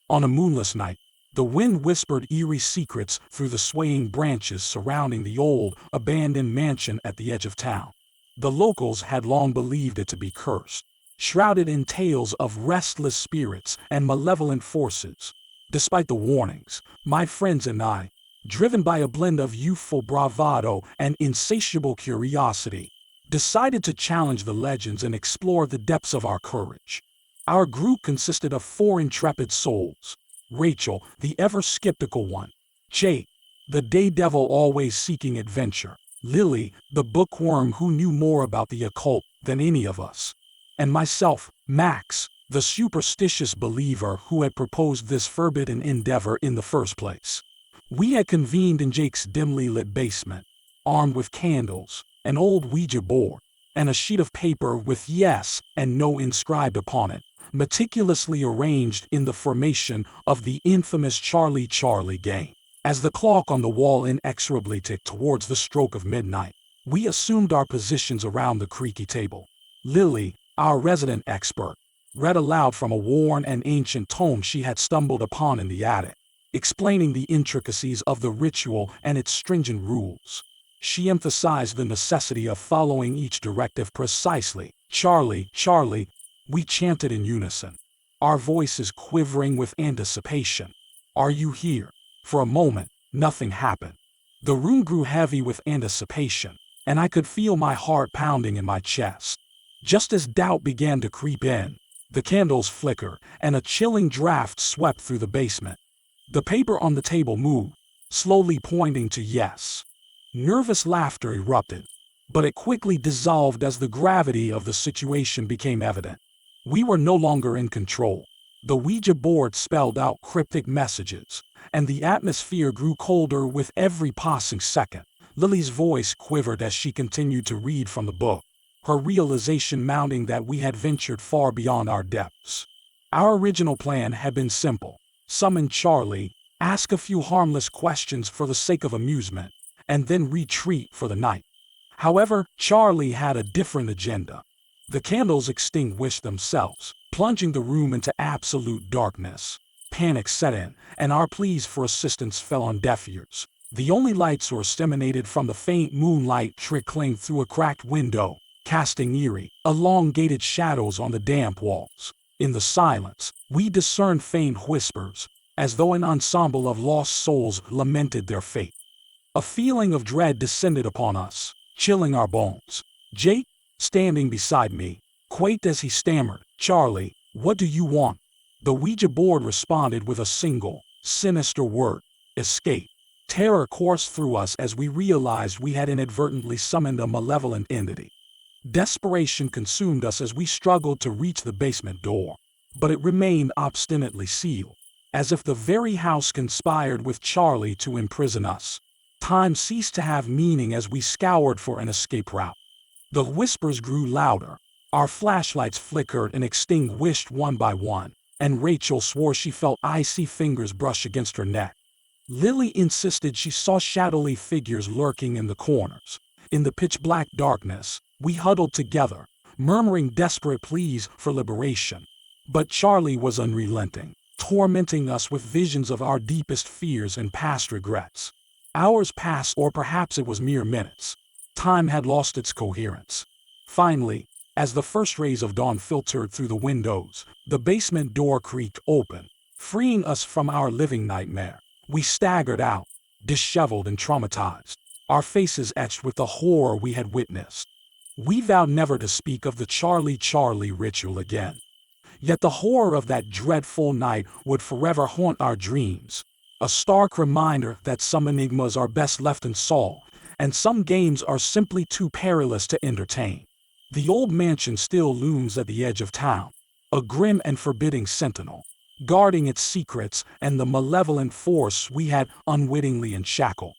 On a moonless night, the wind whispered eerie secrets through the swaying branches surrounding the old, abandoned mansion at the edge of town. The locals had long believed it to be cursed, shrouded in tales of restless spirits and malevolent forces. Despite the warnings, my friends and I, driven by a blend of youthful bravado and insatiable curiosity, decided to challenge the legends and explore the depths of our courage. Our group consisted of four intrepid souls: Rachel, the ever-skeptical one; Jake, the daredevil always seeking adventure; Lily, the bookworm who knew more about the occult than any of us; and myself, Max, the superstitious believer who had proposed this forbidden endeavor in the first place. We had convened in Jake's dimly lit basement, armed with candles, an old Ouija board, and a sheet of paper with yes and no inscribed upon it, meticulously arranged in the formation of the infamous Charlie Charlie game. As the clock on the wall inexorably ticked towards the stroke of midnight, we assumed our positions around the creaky table. Lily, our resident expert, read aloud from a worn and ancient tome she had stumbled upon in the attic, explaining the intricacies of the ritual and its stringent rules. She emphasized the necessity of following each directive precisely. "Charlie, Charlie," we chanted in unison, our voices quivering with anticipation. "Are you here?" For a moment, nothing happened. The room grew heavy with anticipation, and I could feel my heart pounding in my chest. Just as doubt began to creep in, the candles flickered, and a chilling draft swept through the basement. The paper on the table moved, slowly pointing to yes. Nervous laughter erupted, but it quickly dissolved as the gravity of the situation became evident. We were no longer in control. The Ouija board spelled out cryptic messages, and the atmosphere grew colder with every passing second. Lily's voice quivered as she continued to read from the book, her realization mounting that we had ventured far beyond our depths. Our original plan had been simple: summon Charlie, ask a few harmless questions for the sake of amusement, and then retreat for the night. However, Charlie had a different agenda. The candles extinguished themselves, plunging the room into absolute darkness. Panic set in, and our pleas for assistance fell on deaf ears. The only light source emanated from the faint moonlight trickling through a cracked window, casting eerie, elongated shadows on the damp walls. In the silence, we discerned faint whispers, as though an ensemble of lost souls lamented their fate. A feeling of dread descended upon us, chilling our bones. Jake, standing beside me, quaked as he stammered, "Charlie, what do you want?" The Ouija board responded with a single, sinister word: escape. Terror coursed through us as we realized we had inadvertently summoned a malevolent entity. Desperation consumed us as we struggled to reach the basement door, but it remained obstinately sealed, as if the very house conspired with Charlie to imprison us. Time ceased to have meaning as we scoured for an escape route. The whispers grew louder, our flashlights flickered and extinguished one by one, and Rachel swore she felt icy fingers brush against her neck. Lily insisted she saw shadowy figures lurking in the corners. In the pitch-black darkness, we huddled together, murmuring desperate pleas for liberation. But Charlie was unrelenting, tormenting us with visions of our deepest fears and past regrets. Hours passed, or perhaps it was mere minutes. Time had lost its coherence. Finally, as the first rays of dawn filtered through the windows, the basement door creaked open, freeing us from our living nightmare. We staggered out, disheveled and traumatized, our faces etched with the horror we had witnessed. We vowed never to speak of the Charlie Charlie ritual again. Yet the horror of that dreadful night would forever haunt our dreams, a stark reminder that some enigmas are best left unsolved, and some games are simply too perilous to entertain. The old mansion still looms at the edge of town, a grim and forbidding sentinel, guarding its secrets and the malevolent force we had unwittingly enshackled.